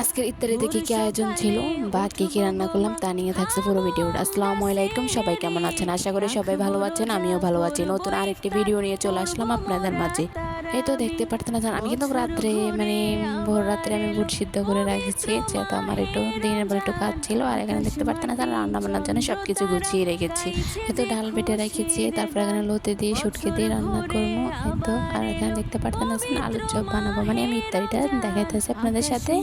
আজকের ইফতারিতে কি আয়োজন ছিল বা কি রান্না করলাম তা নিয়ে থাকছে পুরো ভিডিওটা। আসসালামু আলাইকুম, সবাই কেমন আছেন? আশা করি সবাই ভালো আছেন, আমিও ভালো আছি। নতুন আরেকটি ভিডিও নিয়ে চলে আসলাম আপনাদের মাঝে। এই তো দেখতে পারতেন না, আমি কিন্তু রাত্রে ভোর রাত্রে আমি বুট সিদ্ধ করে রাখেছি, যেহেতু আমার একটু দিনের বেলা একটু কাজ ছিল। আর এখানে দেখতে পারতেন না, রান্না বান্নার জন্য সব কিছু গুছিয়ে রেখেছি। এই তো ডাল বেটে রেখেছি, তারপর এখানে লোতে দিয়ে শুটকি দিয়ে রান্না করবো। এই তো আর এখানে দেখতে পারতেন আছেন আলুর চপ বানাবো। আমি ইফতারিটা দেখাইতেছি আপনাদের সাথে।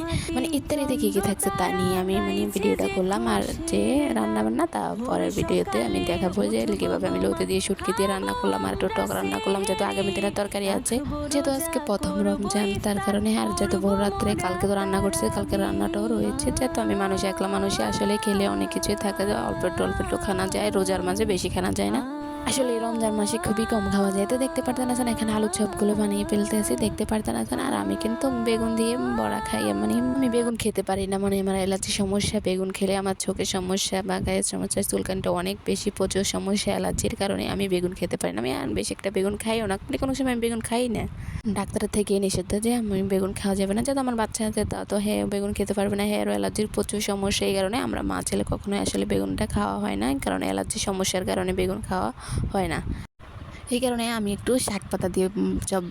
ইত্যাদিতে কী থাকছে তা নিয়ে আমি ভিডিওটা করলাম। আর যে রান্না বান্না তা পরের ভিডিওতে আমি দেখাবো যে কীভাবে আমি লৌতে দিয়ে শুটকি দিয়ে রান্না করলাম আর একটু টক রান্না করলাম, যেহেতু আগামী দিনের তরকারি আছে, যেহেতু আজকে প্রথম রমজান তার কারণে। আর যেহেতু ভোর রাত্রে কালকে তো রান্না করছে, কালকে রান্নাটাও রয়েছে। যেহেতু আমি একলা মানুষে আসলে খেলে অনেক কিছুই থাকে, অল্প একটু খানা যায়, রোজার মাঝে বেশি খানা যায় না। আসলে এই রমজান মাসে খুবই কম খাওয়া যায়। তো দেখতে পারতেন আছেন এখানে আলুর চপগুলো বানিয়ে ফেলতেছি, দেখতে পারতেন আছেন। আর আমি কিন্তু বেগুন দিয়ে বড়া খাই, আমি বেগুন খেতে পারি না, আমার অ্যালার্জি সমস্যা। বেগুন খেলে আমার চোখের সমস্যা বা গায়ের সমস্যা, চুলকানিটা অনেক বেশি, প্রচুর সমস্যা অ্যালার্জির কারণে আমি বেগুন খেতে পারি না। আমি আর বেশি একটা বেগুন খাইও না, কোনো সময় আমি বেগুন খাই না। ডাক্তারের থেকে নিষেধ যে আমি বেগুন খাওয়া যাবে না, যাতে আমার বাচ্চা আছে তা তো হ্যাঁ বেগুন খেতে পারবে না, হ্যাঁ অ্যালার্জির প্রচুর সমস্যা। এই কারণে আমরা মা ছেলে কখনোই আসলে বেগুনটা খাওয়া হয় না, কারণ অ্যালার্জি সমস্যার কারণে বেগুন খাওয়া হয় না। এই কারণে আমি একটু শাক পাতা দিয়ে চপ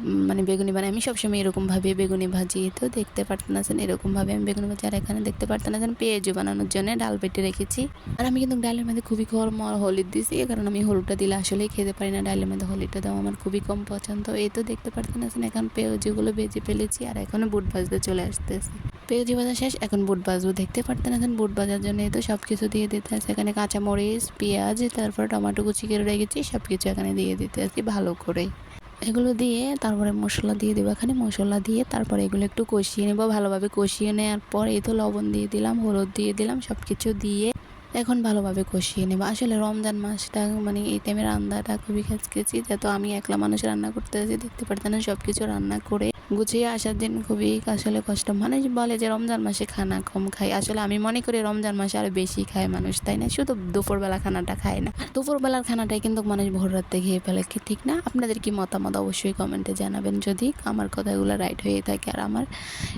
বেগুনি বানাই। আমি সবসময় এরকমভাবে বেগুনি ভাজি। তো দেখতে পারতেন আছেন এরকমভাবে আমি বেগুনি ভাজি। আর এখানে দেখতে পারতেন আছেন পেঁয়াজু বানানোর জন্য ডাল বেটে রেখেছি। আর আমি কিন্তু ডালের মধ্যে খুবই কম হলুদ দিয়েছি, কারণ আমি হলুদটা দিলে আসলেই খেতে পারি না। ডালের মধ্যে হলুদটা দেওয়া আমার খুবই কম পছন্দ। এই তো দেখতে পারতেন আছেন এখন পেঁয়াজুগুলো ভেজে ফেলেছি, আর এখনও বুট ভাজতে চলে আসতেছে। পেঁয়াজি ভাজা শেষ, এখন বুট ভাজবো। দেখতে পারতেন আছেন বুট ভাজার জন্য তো সব কিছু দিয়ে দিতে আছে। এখানে কাঁচামরিচ, পেঁয়াজ, তারপর টমেটো কুচি করে রেখেছি, সব কিছু এখানে দিয়ে দিতে আছি ভালো করে। এগুলো দিয়ে তারপরে মশলা দিয়ে দেবো। এখানে মশলা দিয়ে তারপরে এগুলো একটু কষিয়ে নেবো, ভালোভাবে কষিয়ে নেওয়ার পর এই তো লবণ দিয়ে দিলাম, হলুদ দিয়ে দিলাম, সব কিছু দিয়ে এখন ভালোভাবে কষিয়ে নেবো। আসলে রমজান মাসটা এই টাইমে রান্নাটা খুবই খেয়েছি, যেহেতু আমি একলা মানুষ রান্না করতে আছি। দেখতে পারতেন সব কিছু রান্না করে গুছিয়ে আসার দিন খুবই আসলে কষ্ট। মানুষ বলে যে রমজান মাসে খানা কম খায়, আসলে আমি মনে করি রমজান মাসে আরও বেশি খায় মানুষ, তাই না? শুধু দুপুরবেলা খানাটা খায় না, দুপুরবেলার খানাটাই কিন্তু মানুষ ভোর রাতে খেয়ে ফেলে, কি ঠিক না? আপনাদের কি মতামত অবশ্যই কমেন্টে জানাবেন যদি আমার কথাগুলো রাইট হয়ে থাকে। আর আমার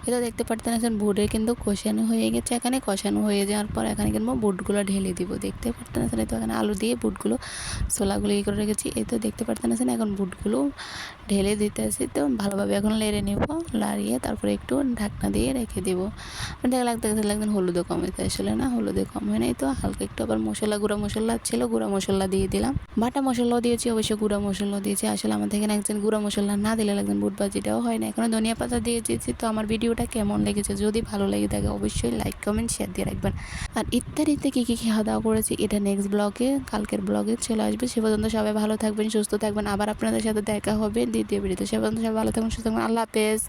এটা দেখতে পারতেন আছেন বুটে কিন্তু কষানো হয়ে গেছে। এখানে কষানো হয়ে যাওয়ার পর এখানে কিন্তু বুটগুলো ঢেলে দিব। দেখতে পারতেন আছেন তো এখানে আলু দিয়ে বুটগুলো ছোলাগুলো করে রেখেছি। এই তো দেখতে পারতেন আছেন এখন বুটগুলো ঢেলে দিতে আসি। তো ভালোভাবে এখন লেড়ে নেব, লাড়িয়ে তারপরে একটু ঢাকনা দিয়ে রেখে দেবো। লাগতে লাগতেন হলুদও কম হইতে আসলে না, হলুদে কম হয় নাই। তো হালকা একটু আবার গুঁড়া মশলা ছিল, গুঁড়া মশলা দিয়ে দিলাম। বাটা মশলাও দিয়েছি, অবশ্য গুঁড়া মশলাও দিয়েছি। আসলে আমাদের এখানে একজন গুঁড়া মশলা না দিলে লাগতেন বুট ভাজিটাও হয় না। এখানে ধনিয়া পাতা দিয়ে দিয়েছি। তো আমার ভিডিওটা কেমন লেগেছে, যদি ভালো লেগে থাকে অবশ্যই লাইক কমেন্ট শেয়ার দিয়ে রাখবেন। আর ইত্যাদিতে কী খাওয়া দাওয়া করেছি এটা নেক্সট ব্লগে, কালকের ব্লগে চলে আসবে। সে পর্যন্ত সবাই ভালো থাকবেন, সুস্থ থাকবেন। আবার আপনাদের সাথে দেখা হবে দ্বিতীয় ভিডিওতে। সে পর্যন্ত সবাই ভালো থাকবেন, সুস্থ থাকবেন। আল্লাহ হাফেজ।